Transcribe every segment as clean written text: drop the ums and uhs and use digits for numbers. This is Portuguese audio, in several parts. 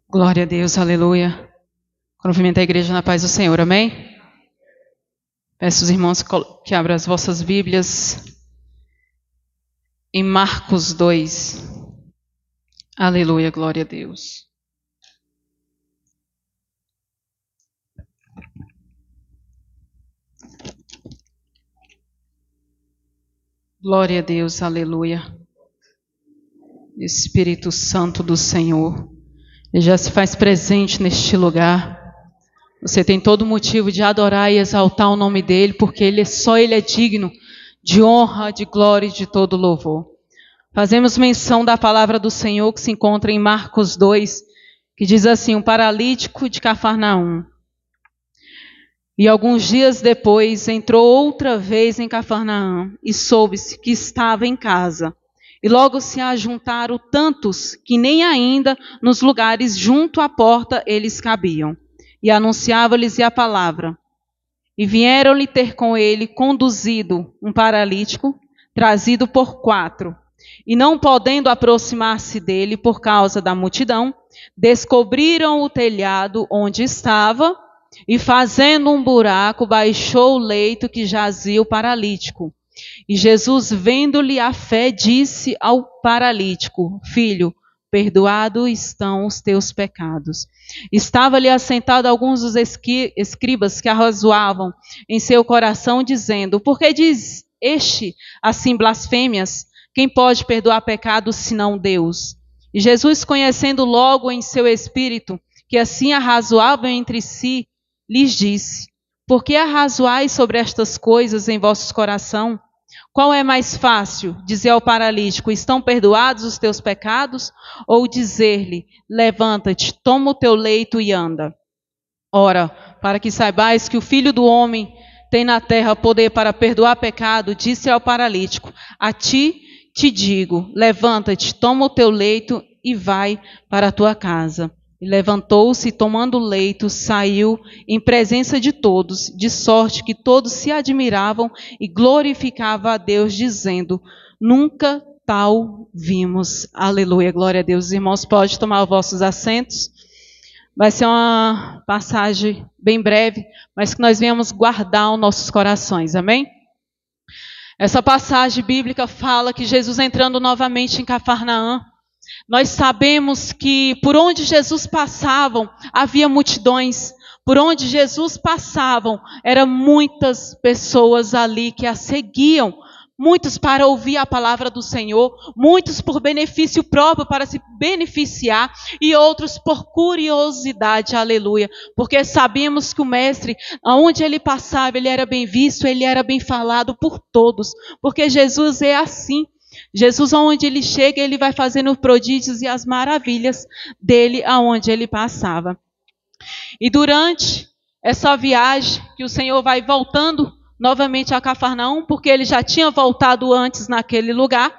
Glória a Deus, aleluia. Cumprimento a igreja na paz do Senhor, amém? Peço aos irmãos que abram as vossas Bíblias em Marcos 2. Aleluia, glória a Deus. Glória a Deus, aleluia. Espírito Santo do Senhor, Ele já se faz presente neste lugar. Você tem todo motivo de adorar e exaltar o nome dEle, porque só Ele é digno de honra, de glória e de todo louvor. Fazemos menção da palavra do Senhor que se encontra em Marcos 2, que diz assim: um paralítico de Cafarnaum. E alguns dias depois entrou outra vez em Cafarnaum e soube-se que estava em casa. E logo se ajuntaram tantos que nem ainda nos lugares junto à porta eles cabiam. E anunciava-lhes a palavra. E vieram-lhe ter com ele conduzido um paralítico, trazido por 4. E não podendo aproximar-se dele por causa da multidão, descobriram o telhado onde estava, e fazendo um buraco, baixou o leito que jazia o paralítico. E Jesus, vendo-lhe a fé, disse ao paralítico: Filho, perdoados estão os teus pecados. Estava-lhe assentado alguns dos escribas que arrazoavam em seu coração, dizendo: Por que diz este assim blasfêmias? Quem pode perdoar pecados senão Deus? E Jesus, conhecendo logo em seu espírito que assim arrazoavam entre si, lhes disse: Por que arrazoais sobre estas coisas em vossos coração? Qual é mais fácil, dizer ao paralítico: estão perdoados os teus pecados? Ou dizer-lhe: levanta-te, toma o teu leito e anda? Ora, para que saibais que o Filho do Homem tem na terra poder para perdoar pecado, disse ao paralítico: a ti te digo, levanta-te, toma o teu leito e vai para a tua casa. E levantou-se, tomando o leito, saiu em presença de todos, de sorte que todos se admiravam e glorificavam a Deus, dizendo: nunca tal vimos. Aleluia, glória a Deus. Os irmãos, podem tomar os vossos assentos. Vai ser uma passagem bem breve, mas que nós venhamos guardar os nossos corações, amém? Essa passagem bíblica fala que Jesus entrando novamente em Cafarnaum. Nós sabemos que por onde Jesus passava, havia multidões. Por onde Jesus passava, eram muitas pessoas ali que a seguiam. Muitos para ouvir a palavra do Senhor, muitos por benefício próprio, para se beneficiar, e outros por curiosidade, aleluia. Porque sabíamos que o Mestre, aonde ele passava, ele era bem visto, ele era bem falado por todos. Porque Jesus é assim. Jesus, aonde ele chega, ele vai fazendo os prodígios e as maravilhas dele aonde ele passava. E durante essa viagem que o Senhor vai voltando novamente a Cafarnaum, porque ele já tinha voltado antes naquele lugar,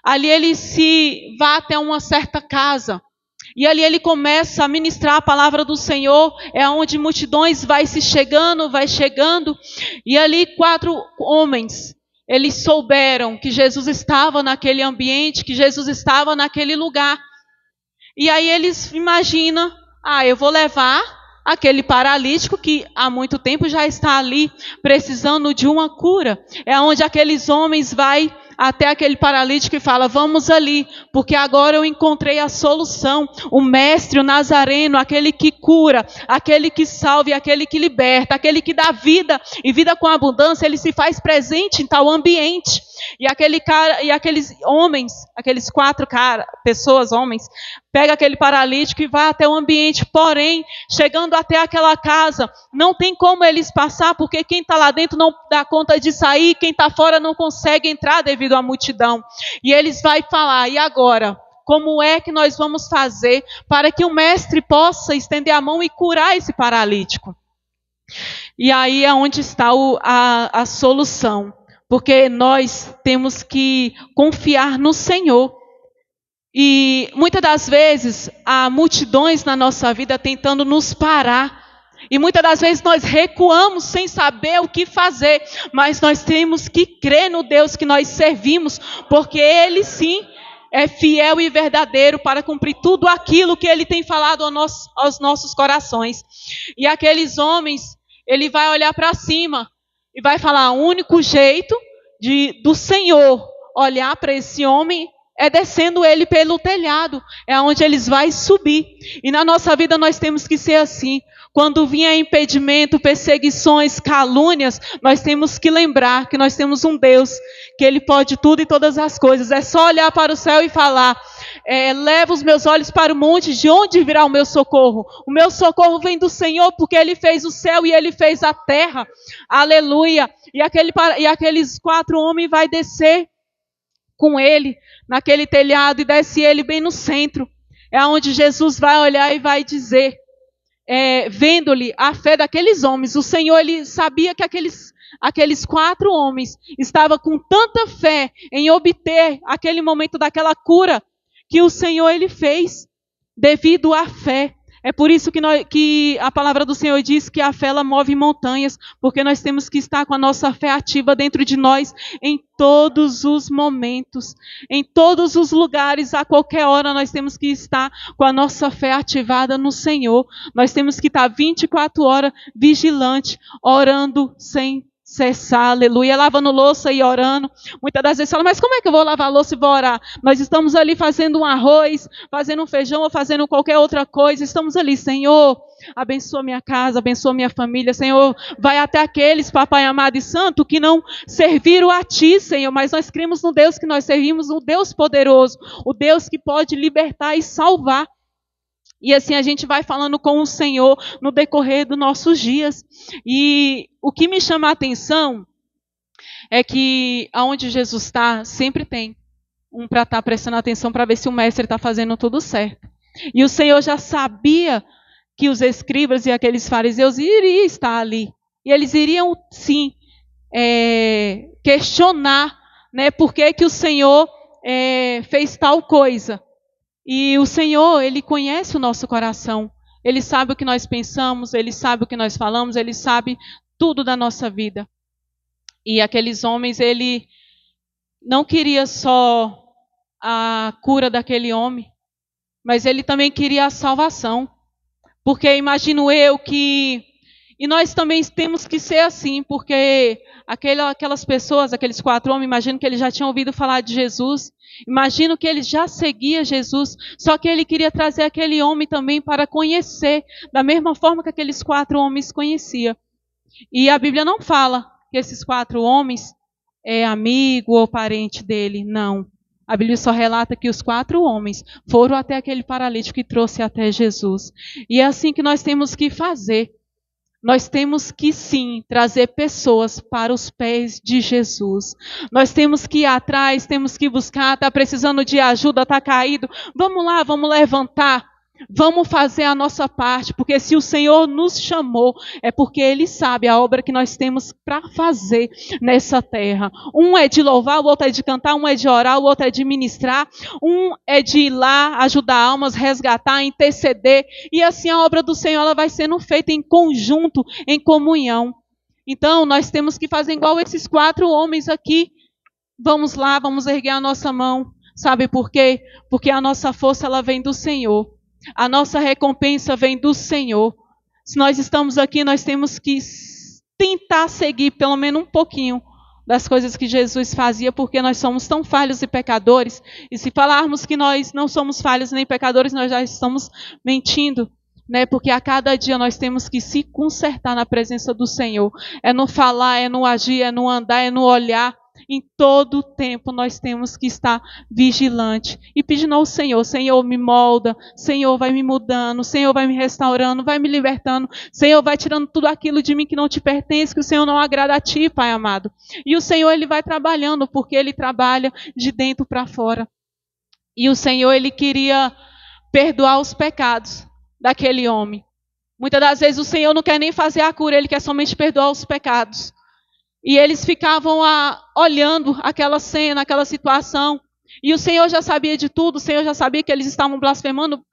ali ele se vai até uma certa casa. E ali ele começa a ministrar a palavra do Senhor, é onde multidões vai chegando, e ali 4 homens, eles souberam que Jesus estava naquele ambiente, que Jesus estava naquele lugar. E aí eles imaginam: eu vou levar aquele paralítico que há muito tempo já está ali, precisando de uma cura. É onde aqueles homens vão até aquele paralítico e falam: vamos ali, porque agora eu encontrei a solução. O Mestre, o Nazareno, aquele que cura, aquele que salva, aquele que liberta, aquele que dá vida e vida com abundância, ele se faz presente em tal ambiente. E aqueles homens, aqueles 4 pessoas, homens, pega aquele paralítico e vai até o ambiente. Porém, chegando até aquela casa, não tem como eles passar, porque quem está lá dentro não dá conta de sair, quem está fora não consegue entrar devido à multidão. E eles vão falar: e agora? Como é que nós vamos fazer para que o Mestre possa estender a mão e curar esse paralítico? E aí é onde está a solução. Porque nós temos que confiar no Senhor. E muitas das vezes há multidões na nossa vida tentando nos parar. E muitas das vezes nós recuamos sem saber o que fazer. Mas nós temos que crer no Deus que nós servimos, porque Ele sim é fiel e verdadeiro para cumprir tudo aquilo que Ele tem falado aos nossos corações. E aqueles homens, Ele vai olhar para cima e vai falar, o único jeito do Senhor olhar para esse homem é descendo ele pelo telhado, é onde eles vão subir. E na nossa vida nós temos que ser assim. Quando vier impedimento, perseguições, calúnias, nós temos que lembrar que nós temos um Deus, que Ele pode tudo e todas as coisas. É só olhar para o céu e falar, leva os meus olhos para o monte, de onde virá o meu socorro? O meu socorro vem do Senhor, porque Ele fez o céu e Ele fez a terra. Aleluia! E aqueles 4 homens vai descer com ele, naquele telhado, e desce ele bem no centro. É onde Jesus vai olhar e vai dizer, vendo-lhe a fé daqueles homens, o Senhor, Ele sabia que aqueles 4 homens estavam com tanta fé em obter aquele momento daquela cura, que o Senhor, Ele fez, devido à fé. É por isso que a palavra do Senhor diz que a fé ela move montanhas, porque nós temos que estar com a nossa fé ativa dentro de nós em todos os momentos, em todos os lugares, a qualquer hora nós temos que estar com a nossa fé ativada no Senhor. Nós temos que estar 24 horas vigilante, orando sem cessar, aleluia, lavando louça e orando. Muitas das vezes fala, mas como é que eu vou lavar louça e vou orar? Nós estamos ali fazendo um arroz, fazendo um feijão ou fazendo qualquer outra coisa, estamos ali, Senhor, abençoa minha casa, abençoa minha família, Senhor, vai até aqueles, papai amado e santo, que não serviram a Ti, Senhor, mas nós cremos no Deus que nós servimos, o Deus poderoso, o Deus que pode libertar e salvar. E assim a gente vai falando com o Senhor no decorrer dos nossos dias. E o que me chama a atenção é que aonde Jesus está, sempre tem um para estar prestando atenção para ver se o mestre está fazendo tudo certo. E o Senhor já sabia que os escribas e aqueles fariseus iriam estar ali. E eles iriam, sim, questionar, né, por que o Senhor fez tal coisa. E o Senhor, Ele conhece o nosso coração. Ele sabe o que nós pensamos, Ele sabe o que nós falamos, Ele sabe tudo da nossa vida. E aqueles homens, Ele não queria só a cura daquele homem, mas Ele também queria a salvação. Porque imagino eu que... E nós também temos que ser assim, porque aquelas pessoas, aqueles 4 homens, imagino que eles já tinham ouvido falar de Jesus, imagino que eles já seguiam Jesus, só que Ele queria trazer aquele homem também para conhecer, da mesma forma que aqueles 4 homens conheciam. E a Bíblia não fala que esses 4 homens é amigo ou parente dele, não. A Bíblia só relata que os 4 homens foram até aquele paralítico e trouxe até Jesus. E é assim que nós temos que fazer. Nós temos que, sim, trazer pessoas para os pés de Jesus. Nós temos que ir atrás, temos que buscar, está precisando de ajuda, está caído. Vamos lá, vamos levantar. Vamos fazer a nossa parte, porque se o Senhor nos chamou, é porque Ele sabe a obra que nós temos para fazer nessa terra. Um é de louvar, o outro é de cantar, um é de orar, o outro é de ministrar, um é de ir lá, ajudar almas, resgatar, interceder, e assim a obra do Senhor ela vai sendo feita em conjunto, em comunhão. Então, nós temos que fazer igual esses 4 homens aqui. Vamos lá, vamos erguer a nossa mão. Sabe por quê? Porque a nossa força ela vem do Senhor. A nossa recompensa vem do Senhor. Se nós estamos aqui, nós temos que tentar seguir pelo menos um pouquinho das coisas que Jesus fazia, porque nós somos tão falhos e pecadores. E se falarmos que nós não somos falhos nem pecadores, nós já estamos mentindo, né? Porque a cada dia nós temos que se consertar na presença do Senhor. É no falar, é no agir, é no andar, é no olhar. Em todo o tempo nós temos que estar vigilante e pedindo ao Senhor, Senhor me molda, Senhor vai me mudando, Senhor vai me restaurando, vai me libertando, Senhor vai tirando tudo aquilo de mim que não te pertence, que o Senhor não agrada a ti, Pai amado. E o Senhor Ele vai trabalhando, porque Ele trabalha de dentro para fora. E o Senhor Ele queria perdoar os pecados daquele homem. Muitas das vezes o Senhor não quer nem fazer a cura, Ele quer somente perdoar os pecados. E eles ficavam olhando aquela cena, aquela situação. E o Senhor já sabia de tudo, o Senhor já sabia que eles estavam blasfemando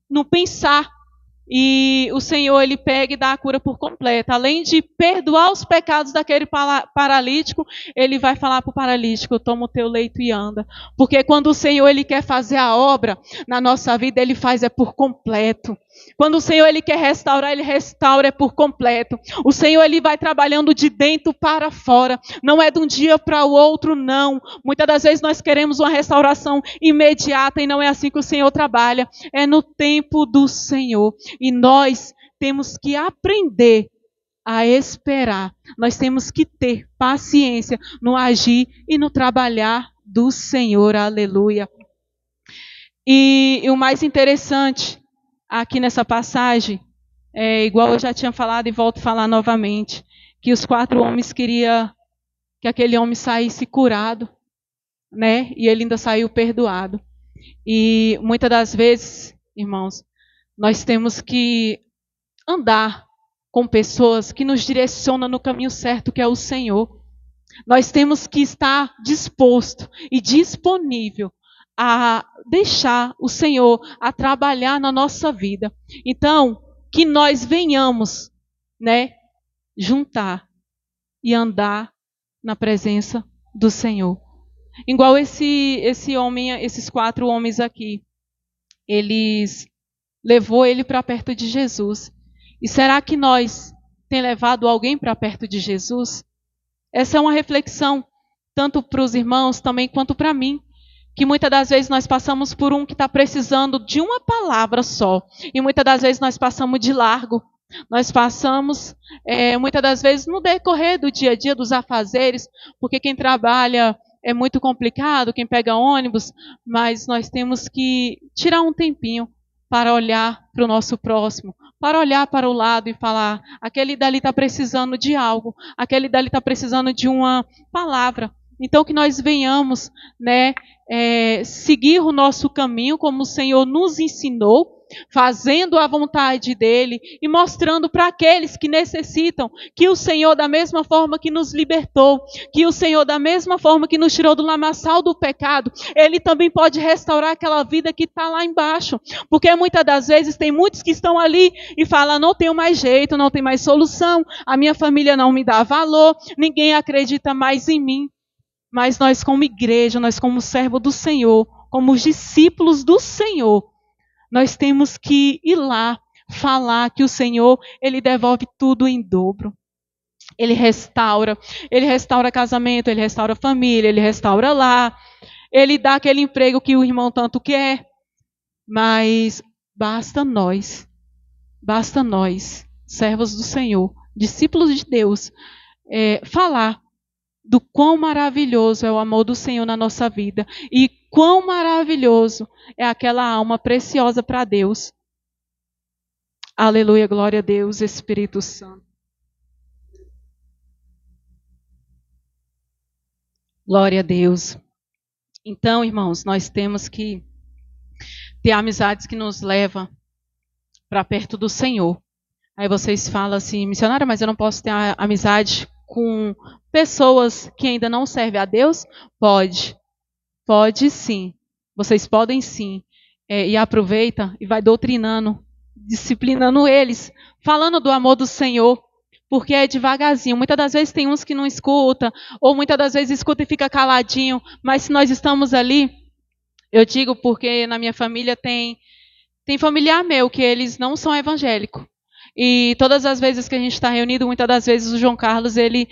no pensar. E o Senhor, ele pega e dá a cura por completa. Além de perdoar os pecados daquele paralítico, ele vai falar para o paralítico: toma o teu leito e anda. Porque quando o Senhor, ele quer fazer a obra na nossa vida, ele faz por completo. Quando o Senhor, ele quer restaurar, ele restaura por completo. O Senhor, ele vai trabalhando de dentro para fora. Não é de um dia para o outro, não. Muitas das vezes nós queremos uma restauração imediata e não é assim que o Senhor trabalha. É no tempo do Senhor. E nós temos que aprender a esperar. Nós temos que ter paciência no agir e no trabalhar do Senhor. Aleluia. E o mais interessante aqui nessa passagem, igual eu já tinha falado e volto a falar novamente, que os 4 homens queriam que aquele homem saísse curado, né? E ele ainda saiu perdoado. E muitas das vezes, irmãos, nós temos que andar com pessoas que nos direcionam no caminho certo, que é o Senhor. Nós temos que estar disposto e disponível a deixar o Senhor a trabalhar na nossa vida. Então, que nós venhamos, né, juntar e andar na presença do Senhor. Igual esse homem, esses 4 homens aqui, eles levou ele para perto de Jesus. E será que nós tem levado alguém para perto de Jesus? Essa é uma reflexão, tanto para os irmãos também, quanto para mim. Que muitas das vezes nós passamos por um que está precisando de uma palavra só. E muitas das vezes nós passamos de largo. Nós passamos, muitas das vezes, no decorrer do dia a dia, dos afazeres, porque quem trabalha é muito complicado, quem pega ônibus, mas nós temos que tirar um tempinho para olhar para o nosso próximo, para olhar para o lado e falar: aquele dali está precisando de algo, aquele dali está precisando de uma palavra. Então que nós venhamos, né, seguir o nosso caminho como o Senhor nos ensinou, fazendo a vontade dele e mostrando para aqueles que necessitam que o Senhor, da mesma forma que nos libertou, que o Senhor, da mesma forma que nos tirou do lamaçal do pecado, ele também pode restaurar aquela vida que está lá embaixo. Porque muitas das vezes tem muitos que estão ali e falam: não tenho mais jeito, não tem mais solução, a minha família não me dá valor, ninguém acredita mais em mim. Mas nós, como igreja, nós como servo do Senhor, como os discípulos do Senhor, nós temos que ir lá falar que o Senhor, ele devolve tudo em dobro. Ele restaura casamento, ele restaura família, ele restaura lar, ele dá aquele emprego que o irmão tanto quer. Mas basta nós, servos do Senhor, discípulos de Deus, falar do quão maravilhoso é o amor do Senhor na nossa vida e quão maravilhoso é aquela alma preciosa para Deus. Aleluia, glória a Deus, Espírito Santo. Glória a Deus. Então, irmãos, nós temos que ter amizades que nos levam para perto do Senhor. Aí vocês falam assim: missionária, mas eu não posso ter amizade com pessoas que ainda não servem a Deus? Pode sim. Vocês podem sim. E aproveita e vai doutrinando, disciplinando eles, falando do amor do Senhor, porque é devagarzinho. Muitas das vezes tem uns que não escutam, ou muitas das vezes escuta e fica caladinho, mas se nós estamos ali, eu digo porque na minha família tem familiar meu que eles não são evangélicos. E todas as vezes que a gente está reunido, muitas das vezes o João Carlos, ele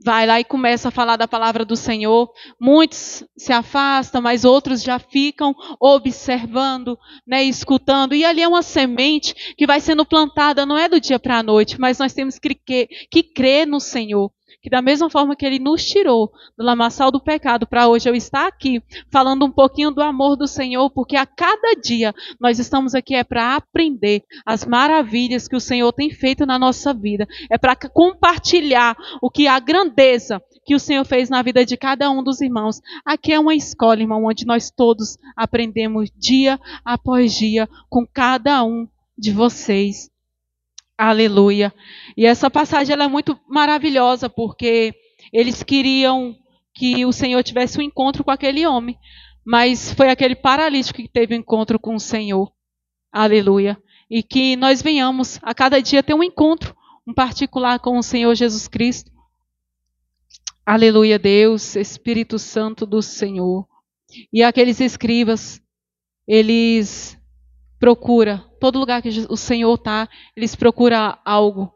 vai lá e começa a falar da palavra do Senhor. Muitos se afastam, mas outros já ficam observando, né, escutando. E ali é uma semente que vai sendo plantada, não é do dia para a noite, mas nós temos que crer no Senhor. Que da mesma forma que Ele nos tirou do lamaçal do pecado para hoje eu estar aqui falando um pouquinho do amor do Senhor, porque a cada dia nós estamos aqui para aprender as maravilhas que o Senhor tem feito na nossa vida. É para compartilhar a grandeza que o Senhor fez na vida de cada um dos irmãos. Aqui é uma escola, irmão, onde nós todos aprendemos dia após dia com cada um de vocês. Aleluia. E essa passagem ela é muito maravilhosa, porque eles queriam que o Senhor tivesse um encontro com aquele homem, mas foi aquele paralítico que teve um encontro com o Senhor. Aleluia. e que nós venhamos a cada dia ter um encontro, um particular com o Senhor Jesus Cristo. Aleluia, Deus, Espírito Santo do Senhor. E aqueles escribas, eles procuram, todo lugar que o Senhor está, eles procuram algo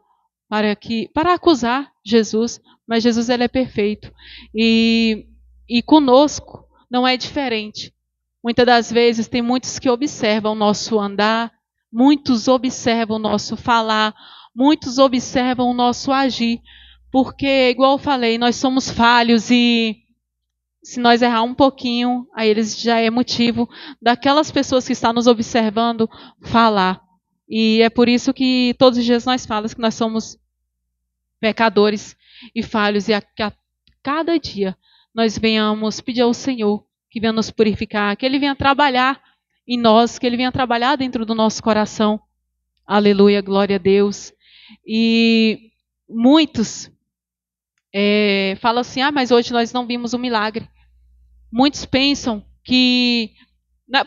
para acusar Jesus, mas Jesus ele é perfeito. E conosco não é diferente. Muitas das vezes tem muitos que observam o nosso andar, muitos observam o nosso falar, muitos observam o nosso agir, porque, igual eu falei, nós somos falhos e se nós errar um pouquinho, aí eles já é motivo daquelas pessoas que estão nos observando falar. E é por isso que todos os dias nós falamos que nós somos pecadores e falhos, e a cada dia nós venhamos pedir ao Senhor que venha nos purificar, que Ele venha trabalhar em nós, que Ele venha trabalhar dentro do nosso coração. Aleluia, glória a Deus. E muitos falam assim, mas hoje nós não vimos um milagre. Muitos pensam que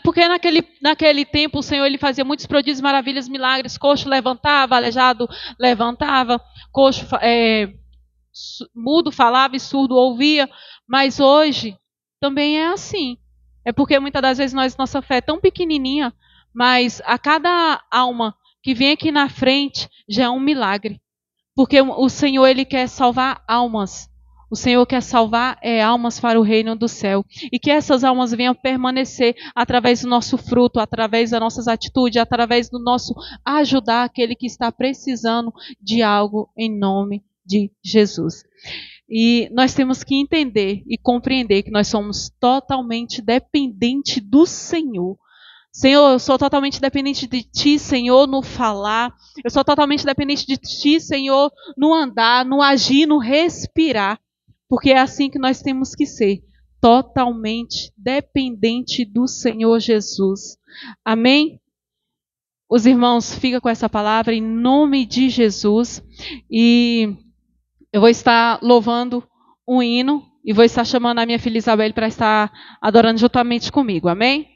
porque naquele tempo o Senhor ele fazia muitos prodígios, maravilhas, milagres. Coxo levantava, aleijado levantava, coxo mudo falava e surdo ouvia. Mas hoje também é assim. É porque muitas das vezes nossa fé é tão pequenininha, mas a cada alma que vem aqui na frente já é um milagre. Porque o Senhor ele quer salvar almas. O Senhor quer salvar almas para o reino do céu. E que essas almas venham permanecer através do nosso fruto, através das nossas atitudes, através do nosso ajudar aquele que está precisando de algo em nome de Jesus. E nós temos que entender e compreender que nós somos totalmente dependentes do Senhor. Senhor, eu sou totalmente dependente de Ti, Senhor, no falar. Eu sou totalmente dependente de Ti, Senhor, no andar, no agir, no respirar. Porque é assim que nós temos que ser. Totalmente dependente do Senhor Jesus. Amém? Os irmãos, fica com essa palavra em nome de Jesus. E eu vou estar louvando um hino e vou estar chamando a minha filha Isabel para estar adorando juntamente comigo. Amém?